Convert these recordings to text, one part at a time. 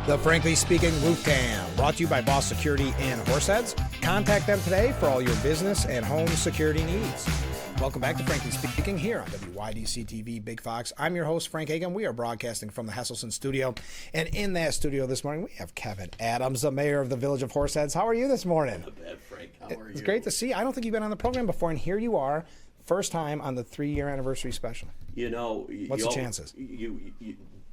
The Frankly Speaking Roof Cam, brought to you by Boss Security and Horseheads. Contact them today for all your business and home security needs. Welcome back to Frankly Speaking here on WYDC TV Big Fox. I'm your host, Frank Acomb. We are broadcasting from the Hesselson studio. And in that studio this morning, we have Kevin Adams, the mayor of the Village of Horseheads. How are you this morning? Not bad, Frank. How are you? It's great to see you. I don't think you've been on the program before, and here you are, first time on the 3-year anniversary special. You know, what's the chances?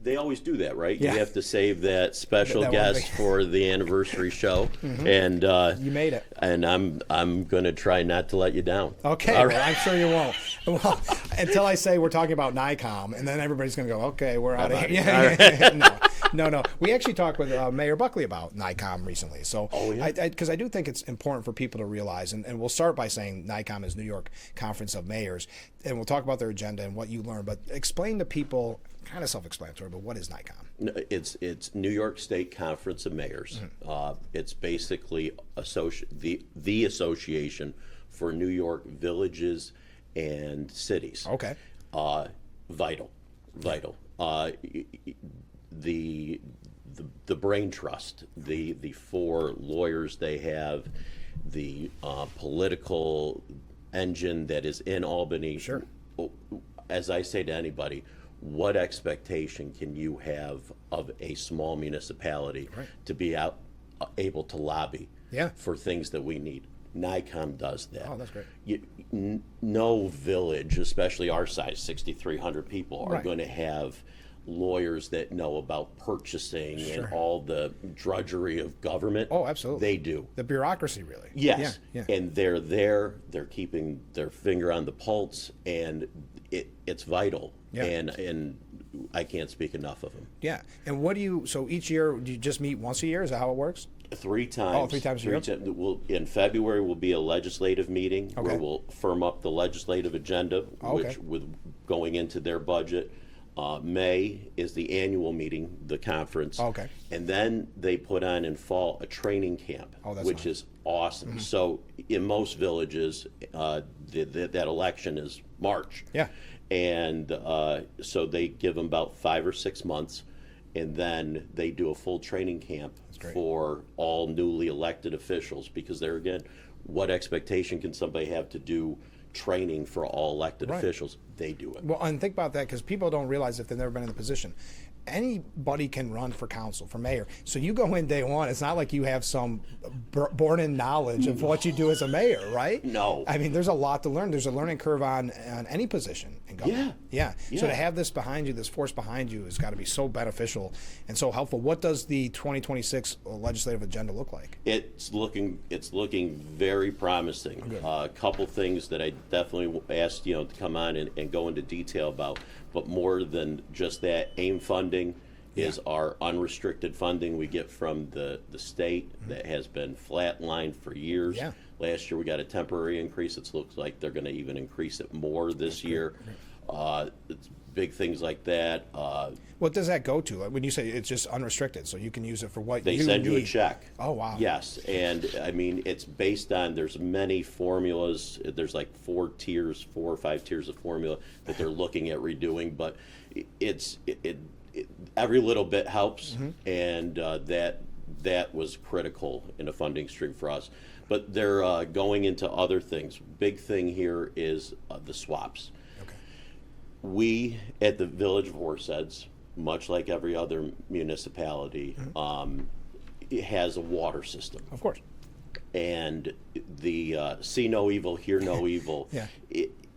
They always do that, right? Yeah. You have to save that special That guest for the anniversary show, and You made it. And I'm going to try not to let you down. Okay, All well, right. I'm sure you won't. Well, until I say we're talking about NICOM, and then everybody's going to go, okay, we're out of here. Yeah. No. We actually talked with Mayor Buckley about NICOM recently. So, because I do think it's important for people to realize, and we'll start by saying NICOM is New York Conference of Mayors, and we'll talk about their agenda and what you learned. But explain to people, kind of self-explanatory, but what is NICOM? It's New York State Conference of Mayors. It's basically the association for New York villages and cities. Okay. Vital. The brain trust, the 4 lawyers they have, the political engine that is in Albany. Sure. As I say to anybody, what expectation can you have of a small municipality to be able to lobby for things that we need? NICOM does that. Oh, that's great. No village, especially our size, 6,300 people, are going to have lawyers that know about purchasing and all the drudgery of government. Oh, absolutely. They do. The bureaucracy, really. Yes. Yeah. And they're there, they're keeping their finger on the pulse, and it's vital. Yeah. And I can't speak enough of them. Yeah. And so each year, do you just meet once a year? Is that how it works? 3 times. Oh, 3 times a year? In February will be a legislative meeting Okay. where we'll firm up the legislative agenda, which with going into their budget. May is the annual meeting, the conference. Okay. And then they put on in fall a training camp, which is awesome. So in most villages, that election is March. Yeah. And so they give them about 5 or 6 months, and then they do a full training camp for all newly elected officials, because there again, what expectation can somebody have to do training for all elected officials? They do it. Well, and think about that, because people don't realize if they've never been in the position. Anybody can run for council, for mayor. So you go in day one, it's not like you have some born-in knowledge of what you do as a mayor, right? No. I mean, there's a lot to learn. There's a learning curve on any position in government. Yeah. So to have this behind you, this force behind you, has got to be so beneficial and so helpful. What does the 2026 legislative agenda look like? It's looking very promising. A couple things that I definitely asked to come on and go into detail about, but more than just that, AIM funding is our unrestricted funding we get from the state that has been flatlined for years. Yeah. Last year we got a temporary increase. It looks like they're going to even increase it more this year. It's big things like that. What does that go to? Like, when you say it's just unrestricted, so you can use it for what They you send you a need. check. Oh, wow. Yes, and I mean it's based on, there's many formulas. There's like 4 or 5 tiers of formula that they're looking at redoing, but it's every little bit helps, and that was critical in a funding stream for us. But they're going into other things. Big thing here is the swaps. Okay. We at the Village of Horseheads, much like every other municipality, it has a water system. Of course. And the see no evil, hear no evil. Yeah.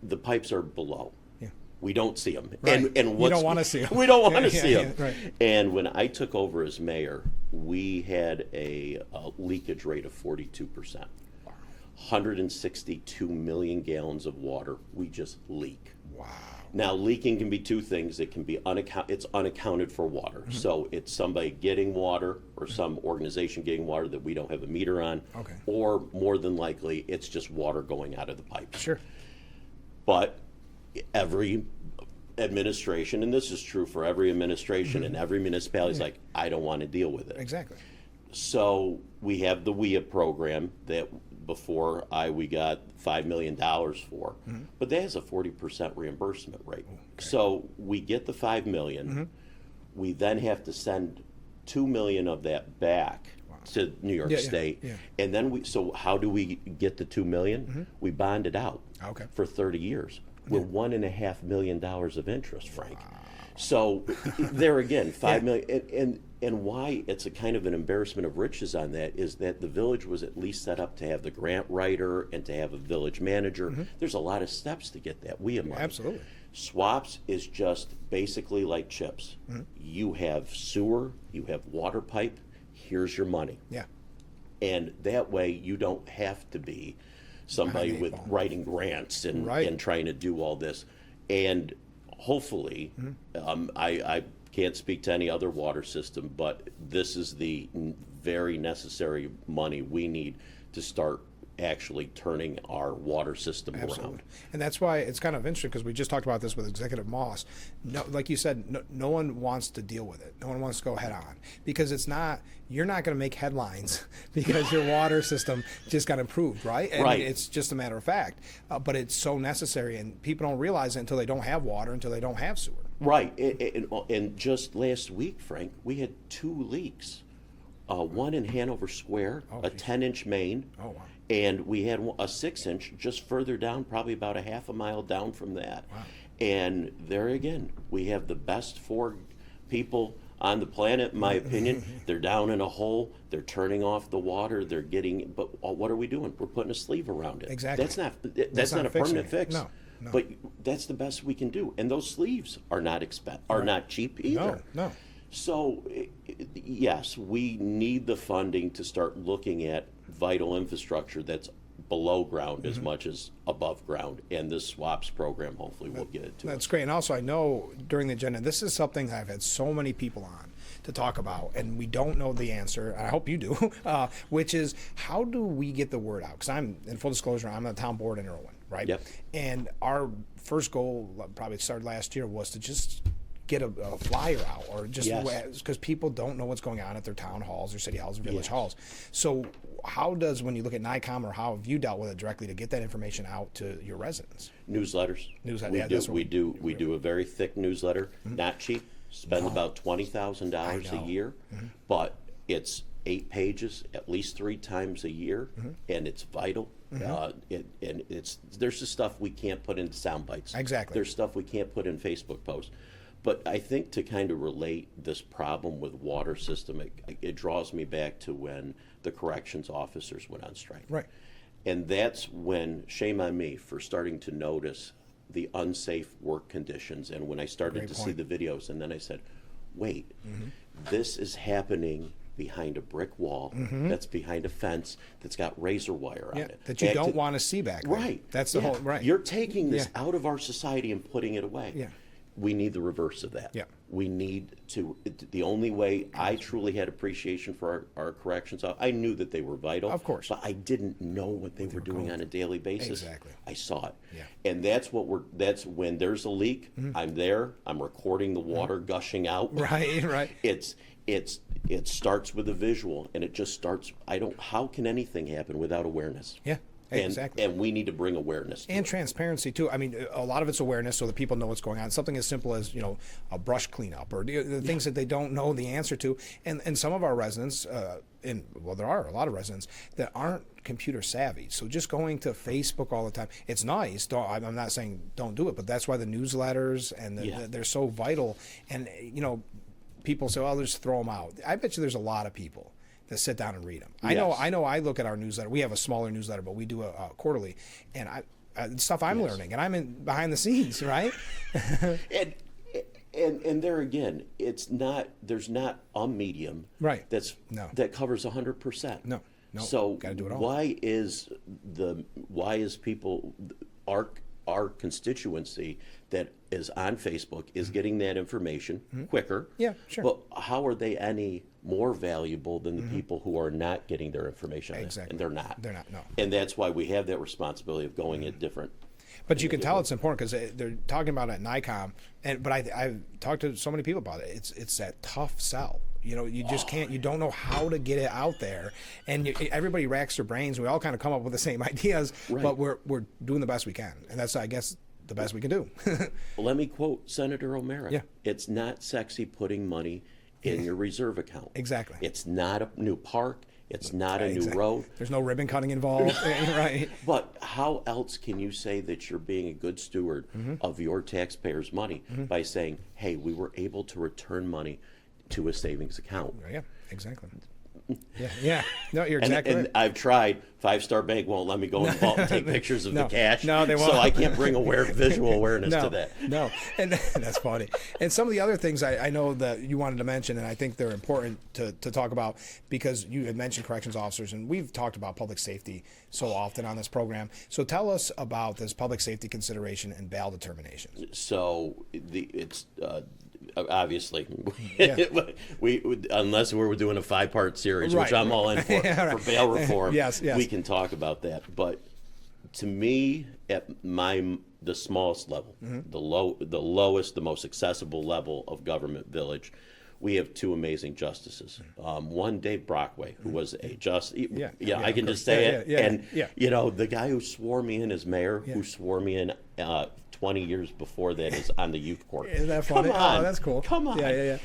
The pipes are below. Yeah. We don't see them. Right. And You don't want to see them. We don't want to see Yeah, them. right. And when I took over as mayor, we had a leakage rate of 42%. 162 million gallons of water we just leak. Wow. Now, leaking can be 2 things. It can be it's unaccounted for water. So it's somebody getting water or some organization getting water that we don't have a meter on. Okay. Or more than likely, it's just water going out of the pipes. Sure. But every administration, and this is true for every administration and every municipality, is like, I don't want to deal with it. Exactly. So we have the WIA program that before we got $5 million for, but that has a 40% reimbursement rate. Okay. So we get the $5 million. We then have to send $2 million of that back to New York State, and then so how do we get the $2 million? We bond it out for 30 years with $1.5 million of interest, Frank. Wow. So there again, $5 million, and why it's a kind of an embarrassment of riches on that is that the village was at least set up to have the grant writer and to have a village manager. There's a lot of steps to get that. We have money. Absolutely. Swaps is just basically like chips. You have sewer, you have water pipe, here's your money. Yeah. And that way you don't have to be somebody with writing grants and, and trying to do all this. And hopefully, I can't speak to any other water system, but this is the very necessary money we need to start actually turning our water system around. And that's why it's kind of interesting, because we just talked about this with Executive Moss. No, like you said, no one wants to deal with it. No one wants to go head on, because it's not, you're not going to make headlines because your water system just got improved, right? And it's just a matter of fact. But it's so necessary, and people don't realize it until they don't have water, until they don't have sewer. Right. And just last week, Frank, we had 2 leaks. One in Hanover Square, a 10-inch main. Oh, wow. And we had a 6-inch just further down, probably about a half a mile down from that. Wow. And there again, we have the best 4 people on the planet, in my opinion. They're down in a hole. They're turning off the water. They're getting, but what are we doing? We're putting a sleeve around it. Exactly. That's not a permanent fix. No. But that's the best we can do. And those sleeves are not not cheap either. No. So, yes, we need the funding to start looking at vital infrastructure that's below ground as much as above ground, and this swaps program hopefully will get it to That's great. And also, I know during the agenda, this is something I've had so many people on to talk about, and we don't know the answer, and I hope you do, which is, how do we get the word out? Because I'm, in full disclosure, I'm on the town board in Irwin, right? Yep. And our first goal, probably started last year, was to just get a flyer out, or just because people don't know what's going on at their town halls or city halls or village halls. So how does, when you look at NICOM, or how have you dealt with it directly to get that information out to your residents? Newsletters. We do a very thick newsletter, not cheap, spend about $20,000 a year, but it's 8 pages at least 3 times a year, and it's vital. And there's just stuff we can't put into sound bites. Exactly. There's stuff we can't put in Facebook posts. But I think to kind of relate this problem with water system, it draws me back to when the corrections officers went on strike. Right. And that's when, shame on me for starting to notice the unsafe work conditions. And when I started to see the videos, and then I said, wait, this is happening behind a brick wall, that's behind a fence, that's got razor wire on it. That you don't want to see back there. Right. That's the whole, You're taking this out of our society and putting it away. Yeah. We need the reverse of that. We need to, the only way I truly had appreciation for our corrections, I knew that they were vital. Of course. But I didn't know what they were doing on a daily basis. Exactly. I saw it. And that's that's when there's a leak, I'm there, I'm recording the water gushing out. Right. It starts with a visual, and it just starts, how can anything happen without awareness? Yeah. Exactly. And we need to bring awareness to and it. Transparency too. I mean, a lot of it's awareness, so that people know what's going on. Something as simple as, a brush cleanup, or the things that they don't know the answer to. And some of our residents, there are a lot of residents that aren't computer savvy. So just going to Facebook all the time, it's nice. I'm not saying don't do it, but that's why the newsletters and they're so vital. And people say, "Oh, just throw them out." I bet you there's a lot of people that sit down and read them. I know. I look at our newsletter. We have a smaller newsletter, but we do a quarterly, and stuff I'm learning, and I'm in behind the scenes, right? and there again, there's not a medium that covers 100%. No. So gotta do it all. Why is people our constituency that is on Facebook is getting that information quicker? Yeah, sure. But how are they any more valuable than the people who are not getting their information? Exactly. And they're not. They're not, no. And that's why we have that responsibility of going at different. But you can tell it's important, because they're talking about it at NICOM, but I've talked to so many people about it. It's that tough sell. You just can't. You don't know how to get it out there, and everybody racks their brains. We all kind of come up with the same ideas, but we're doing the best we can, and that's, I guess, the best we can do. Let me quote Senator O'Mara. Yeah. It's not sexy putting money in your reserve account. Exactly. It's not a new park. It's not a new road. There's no ribbon cutting involved. Right. But how else can you say that you're being a good steward of your taxpayers' money by saying, hey, we were able to return money to a savings account? Yeah, exactly. Yeah. No, you're exactly right. And I've tried. Five Star Bank won't let me go in the vault and take pictures of the cash. No, they won't. So I can't bring visual awareness to that. No, and that's funny. And some of the other things I know that you wanted to mention, and I think they're important to talk about, because you had mentioned corrections officers, and we've talked about public safety so often on this program. So tell us about this public safety consideration and bail determination. So it's obviously, we unless we were doing a 5-part series, which I'm all in for, for bail reform, yes. we can talk about that. But to me, at the smallest level, the lowest, the most accessible level of government village, we have two amazing justices. One, Dave Brockway, who was a I can just say it. You know, the guy who swore me in as mayor, who swore me in 20 years before that, is on the youth court. Isn't that funny? Come on, that's cool. Come on. Yeah.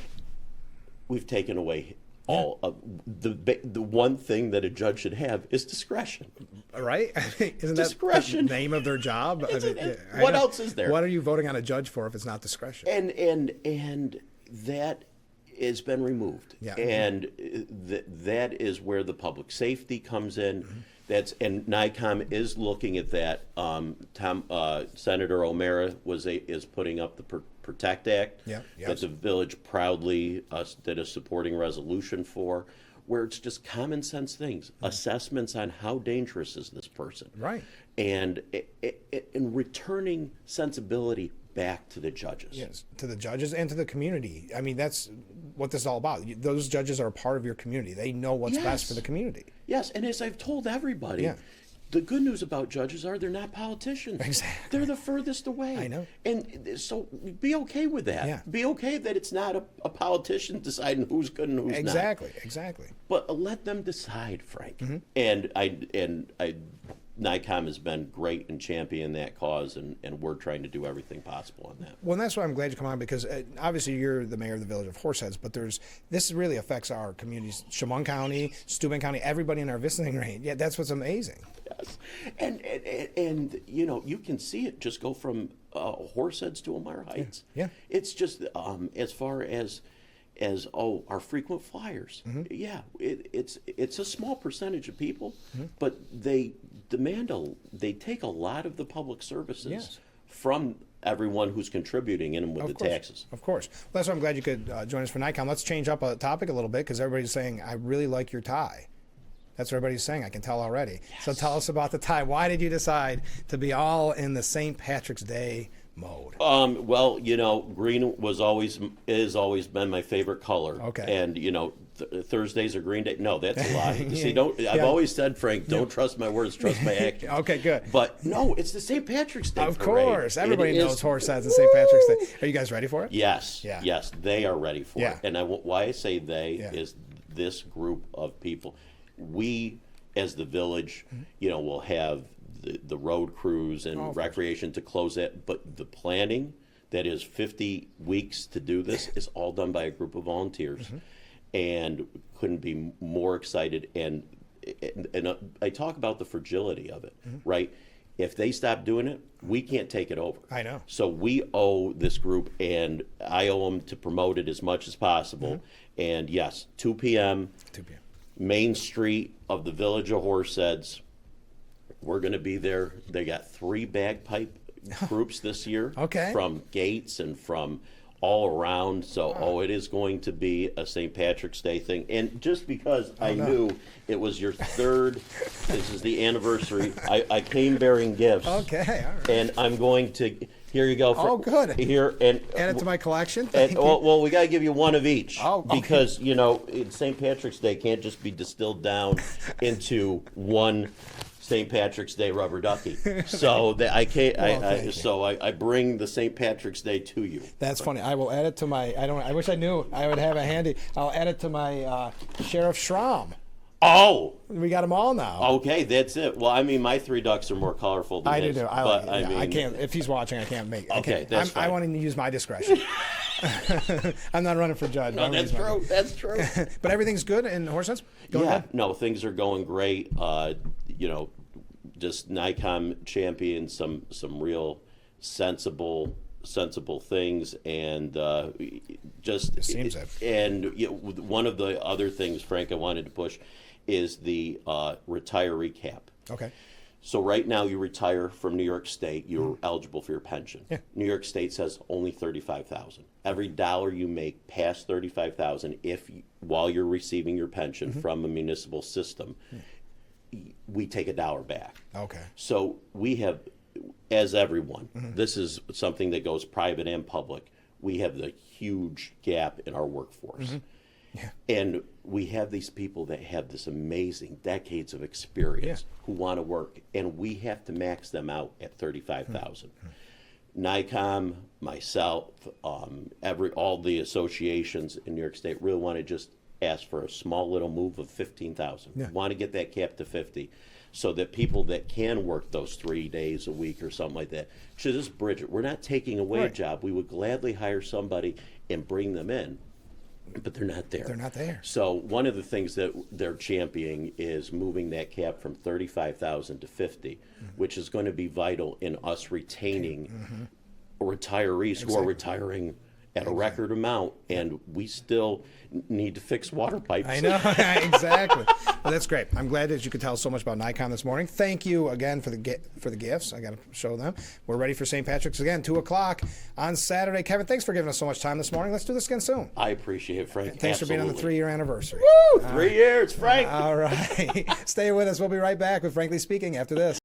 We've taken away all of the one thing that a judge should have is discretion. Right? Isn't discretion. that the name of their job? What else is there? What are you voting on a judge for if it's not discretion? And that has been removed. Yeah. And that is where the public safety comes in. And NICOM is looking at that. Senator O'Mara is putting up the Protect Act that the village proudly did a supporting resolution for, where it's just common sense things, assessments on how dangerous is this person, right, and returning sensibility back to the judges. Yes, to the judges and to the community. I mean, that's what this is all about. Those judges are a part of your community. They know what's best for the community. Yes, and as I've told everybody, the good news about judges are they're not politicians. Exactly. They're the furthest away. I know. And so be okay with that. Yeah. Be okay that it's not a politician deciding who's good and who's not. Exactly. But let them decide, Frank. And NICOM has been great in championing that cause, and we're trying to do everything possible on that. Well, and that's why I'm glad you come on, because obviously you're the mayor of the village of Horseheads, but this really affects our communities, Chemung County, Steuben County, everybody in our visiting range. Yeah, that's what's amazing. Yes, and you know, you can see it just go from Horseheads to Elmira Heights. Yeah. It's just as far as our frequent flyers. It's a small percentage of people, but they take a lot of the public services from everyone who's contributing in them with the taxes. Of course. Well, that's why I'm glad you could join us for NICOM. Let's change up a topic a little bit, because everybody's saying, I really like your tie. That's what everybody's saying. I can tell already. Yes. So tell us about the tie. Why did you decide to be all in the St. Patrick's Day mode? Well, you know, green is always been my favorite color. Okay. And you know, Thursdays are green day. No, that's a lie. See, I've always said, Frank, don't trust my words, trust my actions. Okay, good. But no, it's the St. Patrick's Day. Of course, everybody knows Horseheads and St. Patrick's Day. Are you guys ready for it? Yes. Yeah. Yes, they are ready for it. And why I say they is this group of people. We, as the village, you know, will have the road crews and recreation to close it, but the planning, that is 50 weeks to do this, is all done by a group of volunteers, and couldn't be more excited. And I talk about the fragility of it, right? If they stop doing it, we can't take it over. I know. So we owe this group, and I owe them to promote it as much as possible. And yes, 2 p.m. Main Street of the village of Horseheads. We're going to be there. They got 3 bagpipe groups this year. Okay. From Gates and from all around. So, it is going to be a St. Patrick's Day thing. And just because I knew it was your third, this is the anniversary, I came bearing gifts. Okay, all right. And I'm going to, here you go. Good. Here, and add it to my collection. Well, we got to give you one of each. Okay. Because, you know, St. Patrick's Day can't just be distilled down into one St. Patrick's Day rubber ducky. So I bring the St. Patrick's Day to you. That's funny. I will add it to my. I wish I knew. I would have it handy. I'll add it to my Sheriff Schramm. Oh, we got them all now. Okay, that's it. Well, I mean, my 3 ducks are more colorful than his. I do. I can't. If he's watching, I can't make. Okay, that's fine. I want to use my discretion. I'm not running for judge. No, that's true. That's true. But everything's good in Horseheads? No, things are going great. Just NICOM champions some real sensible things, and just it seems it. And one of the other things, Frank, I wanted to push is the retiree cap. Okay. So right now, you retire from New York State, you're eligible for your pension. Yeah. New York State says only $35,000. Every dollar you make past $35,000, while you're receiving your pension from a municipal system, we take $1 back. Okay. So we have, as everyone, this is something that goes private and public. We have the huge gap in our workforce. Yeah. And we have these people that have this amazing decades of experience who want to work, and we have to max them out at 35,000. NICOM, myself, all the associations in New York State really want to just ask for a small little move of 15,000. Yeah. Want to get that cap to 50, so that people that can work those 3 days a week or something like that should just bridge it. We're not taking away a job. We would gladly hire somebody and bring them in, but they're not there. They're not there. So one of the things that they're championing is moving that cap from 35,000 to 50, which is going to be vital in us retaining retirees who are retiring at a record amount, and we still need to fix water pipes. I know, exactly. Well, that's great. I'm glad that you could tell us so much about NICOM this morning. Thank you again for the gifts. I got to show them. We're ready for St. Patrick's again, 2 o'clock on Saturday. Kevin, thanks for giving us so much time this morning. Let's do this again soon. I appreciate it, Frank. Thanks for being on the 3-year anniversary. Woo! 3 years, Frank. All right. Stay with us. We'll be right back with Frankly Speaking after this.